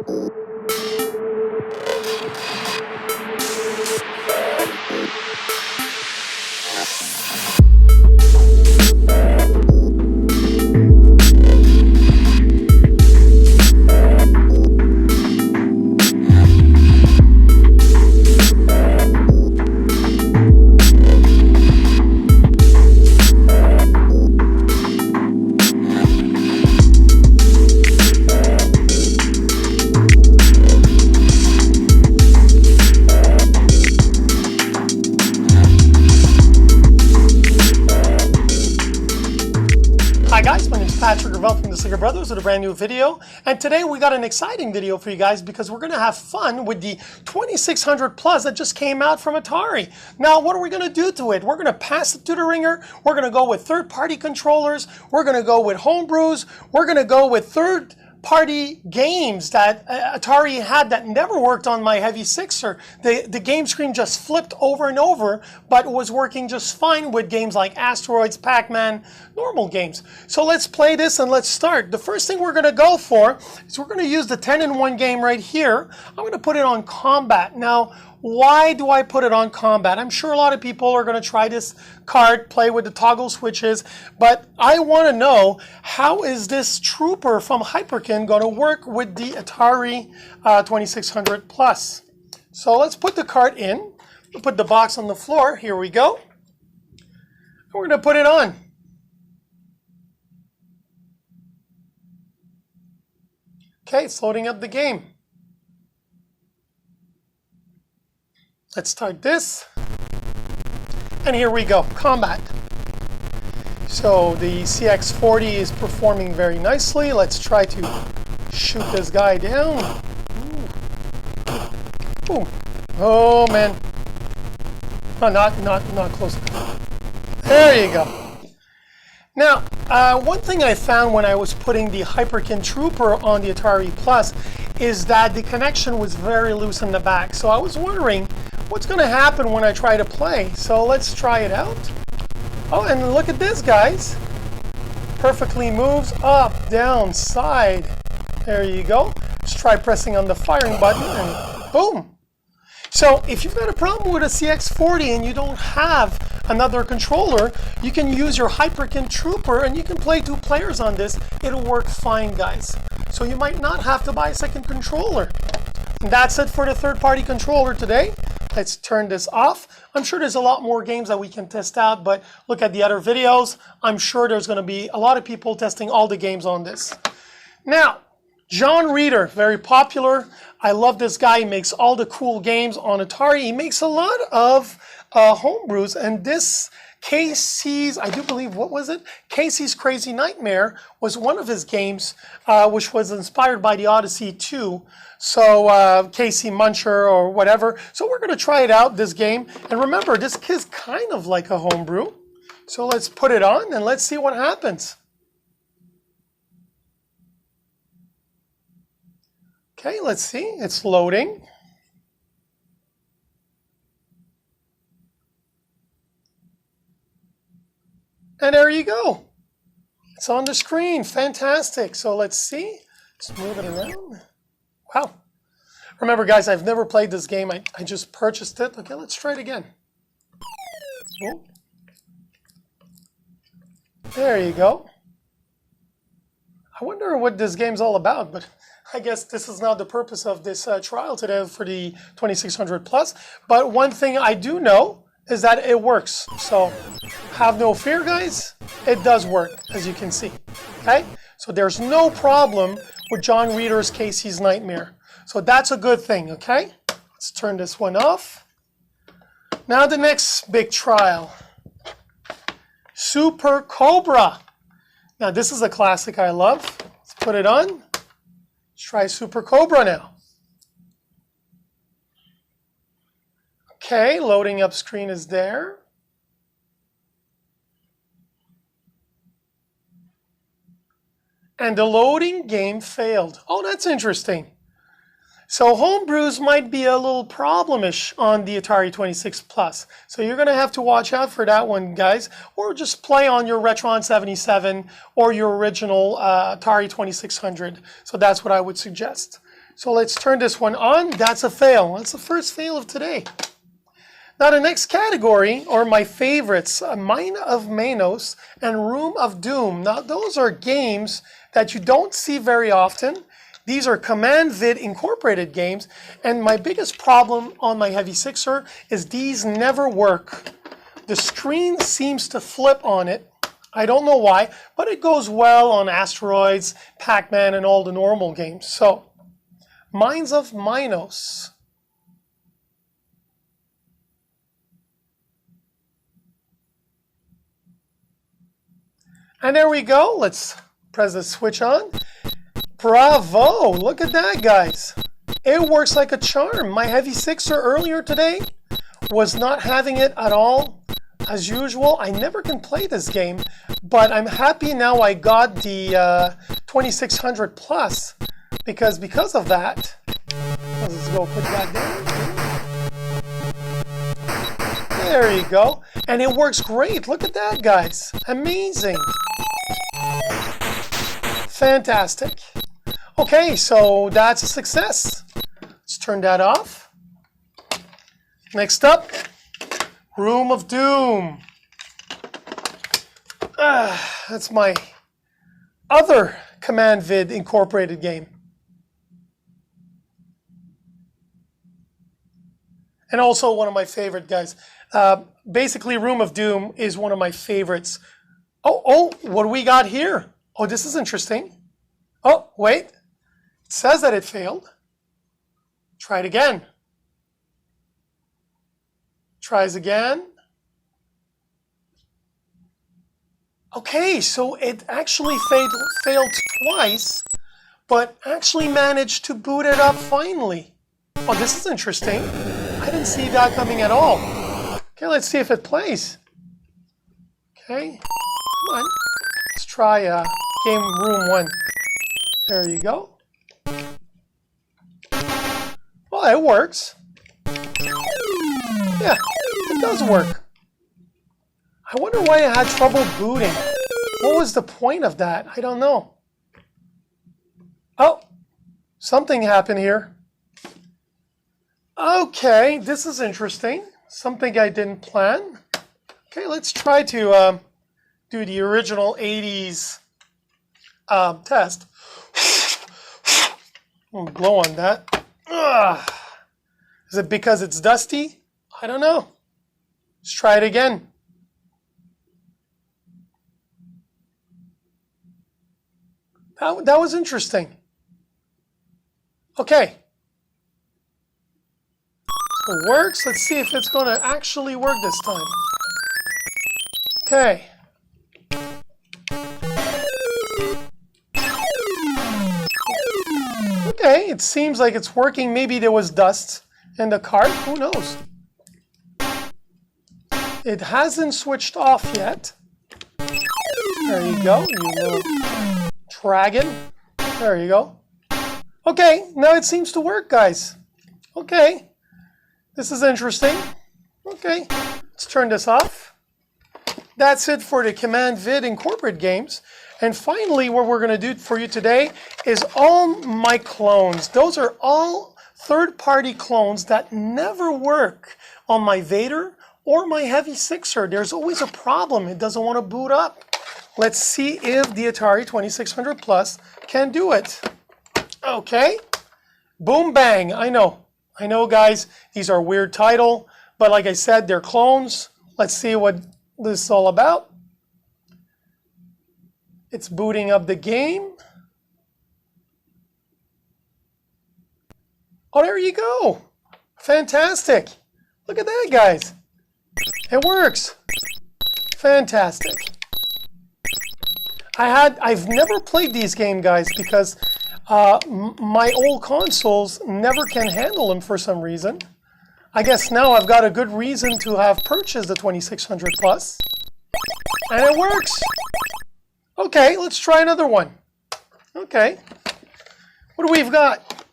Hi guys, my name is Patrick from the Sega Brothers with a brand new video, and today we got an exciting video for you guys because we're going to have fun with the 2600 Plus that just came out from Atari. Now what are we going to do to it? We're going to pass it through the ringer, we're going to go with third-party controllers, we're going to go with homebrews, we're going to go with third-party games that Atari had that never worked on my Heavy Sixer. The game screen just flipped over and over, but was working just fine with games like Asteroids, Pac-Man, normal games. So let's play this and let's start. The first thing we're going to go for is we're going to use the 10-in-1 game right here. I'm going to put it on combat. Now, why do I put it on combat? I'm sure a lot of people are going to try this card, play with the toggle switches, but I want to know, how is this trooper from Hyperkin going to work with the Atari 2600 Plus? So let's put the card in. We'll put the box on the floor. Here we go. We're going to put it on. Okay, it's loading up the game. Let's start this. And here we go, combat. So the CX-40 is performing very nicely. Let's try to shoot this guy down. Ooh. Ooh. Oh man. Oh, not close enough. There you go. Now, one thing I found when I was putting the Hyperkin Trooper on the Atari Plus is that the connection was very loose in the back. So I was wondering what's going to happen when I try to play. So let's try it out. Oh, and look at this, guys. Perfectly moves up, down, side. There you go. Just try pressing on the firing button and boom. So if you've got a problem with a CX-40 and you don't have another controller, you can use your Hyperkin Trooper and you can play 2 players on this. It'll work fine, guys. So you might not have to buy a second controller. And that's it for the third-party controller today. Let's turn this off. I'm sure there's a lot more games that we can test out, but look at the other videos. I'm sure there's going to be a lot of people testing all the games on this. Now, John Reeder, very popular. I love this guy. He makes all the cool games on Atari. He makes a lot of homebrews, and this Casey's, I do believe, what was it? Casey's Crazy Nightmare was one of his games, which was inspired by the Odyssey 2. So Casey Muncher or whatever. So we're going to try it out, this game. And remember, this is kind of like a homebrew. So let's put it on and let's see what happens. Okay, let's see. It's loading. And there you go. It's on the screen. Fantastic. So let's see. Let's move it around. Wow. Remember, guys, I've never played this game. I just purchased it. Okay, let's try it again. Oh. There you go. I wonder what this game's all about, but I guess this is not the purpose of this trial today for the 2600 Plus. But one thing I do know is that it works. So have no fear, guys. It does work, as you can see. Okay? So there's no problem with John Reeder's Casey's Nightmare. So that's a good thing, okay? Let's turn this one off. Now the next big trial. Super Cobra. Now this is a classic I love. Let's put it on. Let's try Super Cobra now. Okay, loading up screen is there. And the loading game failed. Oh, that's interesting. So homebrews might be a little problemish on the Atari 26 Plus. So you're going to have to watch out for that one, guys. Or just play on your Retron 77 or your original Atari 2600. So that's what I would suggest. So let's turn this one on. That's a fail. That's the first fail of today. Now the next category, or my favorites, Mine of Manos and Room of Doom. Now those are games that you don't see very often. These are Command Vid incorporated games, and my biggest problem on my Heavy Sixer is these never work. The screen seems to flip on it. I don't know why, but it goes well on Asteroids, Pac-Man, and all the normal games. So, Mines of Minos. And there we go. Let's press the switch on. Bravo! Look at that, guys. It works like a charm. My Heavy Sixer earlier today was not having it at all. As usual, I never can play this game, but I'm happy now I got the 2600 Plus because of that. Let's go put that down. There you go. And it works great. Look at that, guys. Amazing. Fantastic. Okay, so that's a success. Let's turn that off. Next up, Room of Doom. That's my other Command Vid incorporated game. And also one of my favorite guys. Basically, Room of Doom is one of my favorites. Oh, what do we got here? Oh, this is interesting. Oh, wait. It says that it failed. Try it again. Tries again. Okay, so it actually failed twice, but actually managed to boot it up finally. Oh, this is interesting. I didn't see that coming at all. Okay, let's see if it plays. Okay, come on. Let's try game room 1. There you go. Well, it works. Yeah, it does work. I wonder why I had trouble booting. What was the point of that? I don't know. Oh, something happened here. Okay, this is interesting. Something I didn't plan. Okay, let's try to do the original 80s test. I'll blow on that. Ugh. Is it because it's dusty? I don't know. Let's try it again. That was interesting. Okay. So it works. Let's see if it's going to actually work this time. Okay. Okay, it seems like it's working. Maybe there was dust in the cart. Who knows? It hasn't switched off yet. There you go, you little dragon. There you go. Okay, now it seems to work, guys. Okay, this is interesting. Okay, let's turn this off. That's it for the Command Vid Incorporated games. And finally, what we're going to do for you today is all my clones. Those are all third-party clones that never work on my Vader or my Heavy Sixer. There's always a problem. It doesn't want to boot up. Let's see if the Atari 2600 Plus can do it. Okay. Boom, bang. I know, guys. These are a weird title. But like I said, they're clones. Let's see what this is all about. It's booting up the game. Oh, there you go. Fantastic. Look at that, guys. It works. Fantastic. I've never played these games, guys, because my old consoles never can handle them for some reason. I guess now I've got a good reason to have purchased the 2600 Plus. And it works. Okay, let's try another one. Okay. What do we've got?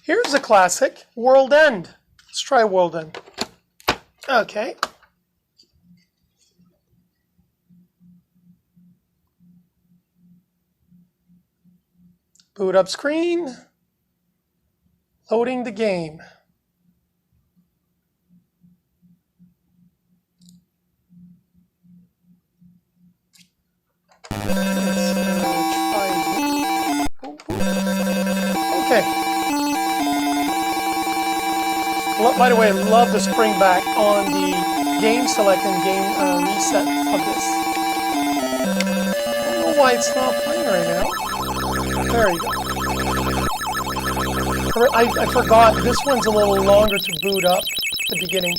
Here's a classic, World End. Let's try World End. Okay. Boot up screen. Loading the game. Okay. By the way, I love the spring back on the game select and game reset of this. I don't know why it's not playing right now. There you go. I forgot, this one's a little longer to boot up at the beginning.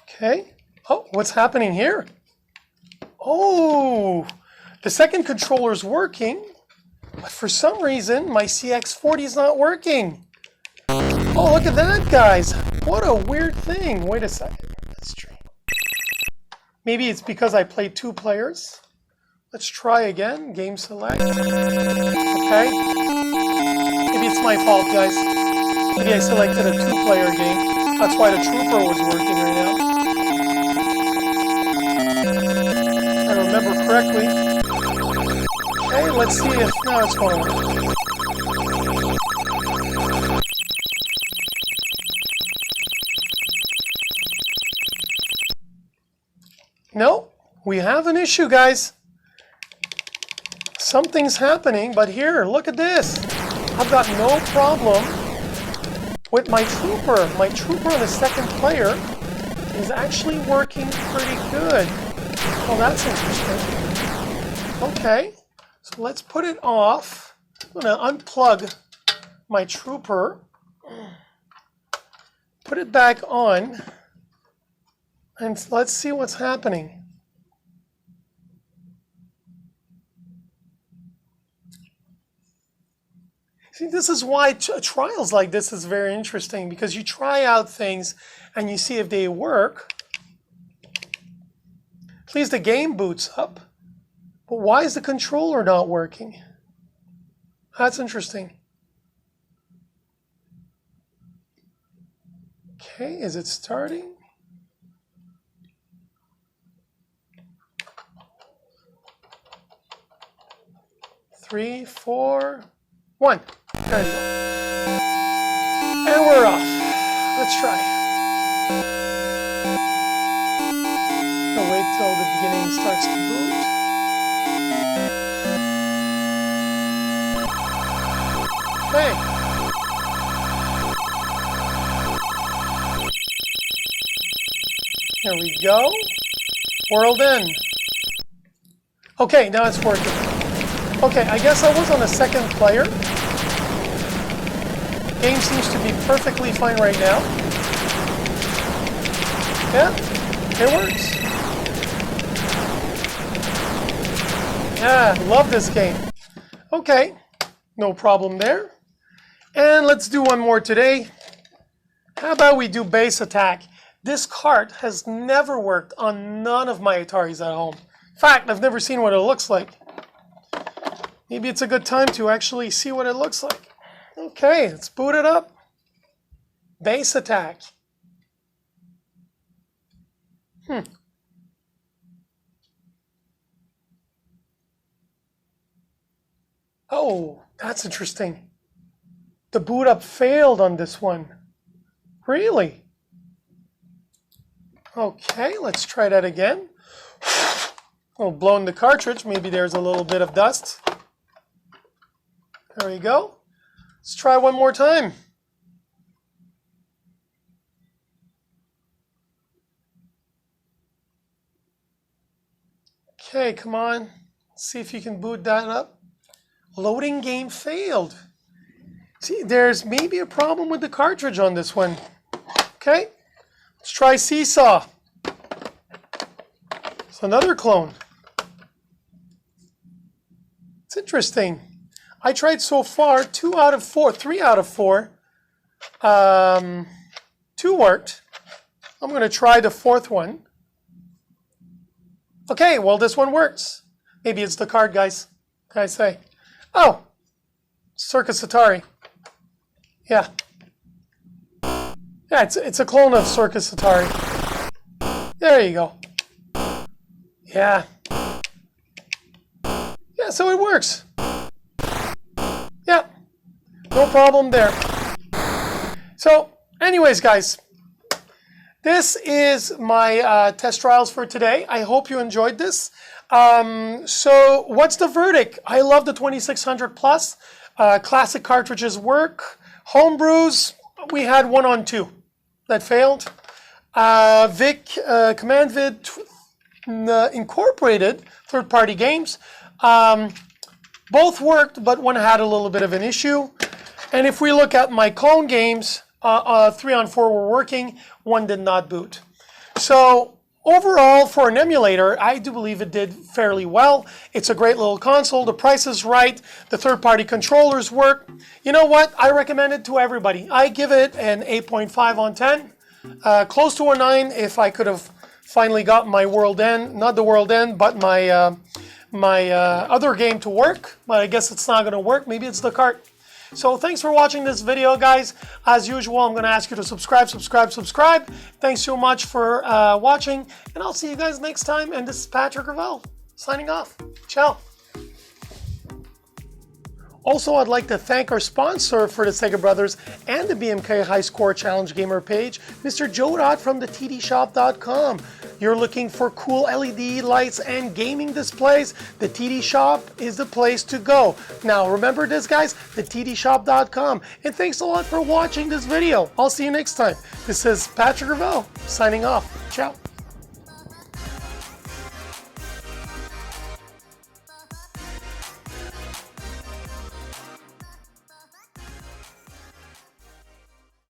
Okay. Oh, what's happening here? Oh, the second controller is working, but for some reason my CX40 is not working. Oh, look at that, guys. What a weird thing. Wait a second. Let's try. Maybe it's because I played 2 players. Let's try again. Game select. Okay. Maybe it's my fault, guys. Maybe I selected a 2-player game. That's why the trooper was working right now. If I remember correctly. Okay, let's see if now it's going to work. No, we have an issue, guys. Something's happening, but here, look at this. I've got no problem with my trooper. My trooper on the second player is actually working pretty good. Oh, that's interesting. Okay, so let's put it off. I'm going to unplug my trooper, put it back on, and let's see what's happening. See, this is why trials like this is very interesting, because you try out things and you see if they work. At least the game boots up. But why is the controller not working? That's interesting. Okay, is it starting? Three, 4, 1. There you go. And we're off. Let's try. I'll wait till the beginning starts to boot. Okay. Here we go. World end. Okay, now it's working. Okay, I guess I was on a second player. Game seems to be perfectly fine right now. Yeah, it works. Yeah, love this game. Okay, no problem there. And let's do one more today. How about we do base attack? This cart has never worked on none of my Ataris at home. In fact, I've never seen what it looks like. Maybe it's a good time to actually see what it looks like. Okay, let's boot it up. Base attack. Oh, that's interesting. The boot up failed on this one. Really? Okay, let's try that again. Oh, blown the cartridge. Maybe there's a little bit of dust. There we go. Let's try one more time. Okay, come on. Let's see if you can boot that up. Loading game failed. See, there's maybe a problem with the cartridge on this one. Okay, let's try Seesaw. It's another clone. It's interesting. I tried so far 2 out of 4, 3 out of 4. 2 worked. I'm going to try the 4th one. Okay, well, this one works. Maybe it's the card, guys. What can I say? Oh, Circus Atari. Yeah. Yeah, it's a clone of Circus Atari. There you go. Yeah. Yeah, so it works. No problem there. So, anyways, guys, this is my test trials for today. I hope you enjoyed this. So, what's the verdict? I love the 2600 plus. Classic cartridges work. Homebrews, we had 1 on 2 that failed. CommandVid incorporated third-party games. Both worked, but one had a little bit of an issue. And if we look at my clone games, 3 on 4 were working, 1 did not boot. So overall, for an emulator, I do believe it did fairly well. It's a great little console. The price is right. The third-party controllers work. You know what? I recommend it to everybody. I give it an 8.5 on 10. Close to a 9 if I could have finally got my World End, not the World End, but my other game to work. But I guess it's not going to work. Maybe it's the cart. So thanks for watching this video, guys. As usual, I'm going to ask you to subscribe. Thanks so much for watching, and I'll see you guys next time. And this is Patrick Ravel signing off. Ciao. Also, I'd like to thank our sponsor for the Sega Brothers and the BMK High Score Challenge Gamer page, Mr. Joe Dot from the TDShop.com. You're looking for cool LED lights and gaming displays? The TD Shop is the place to go. Now, remember this, guys, the TDShop.com. And thanks a lot for watching this video. I'll see you next time. This is Patrick Ravel signing off. Ciao.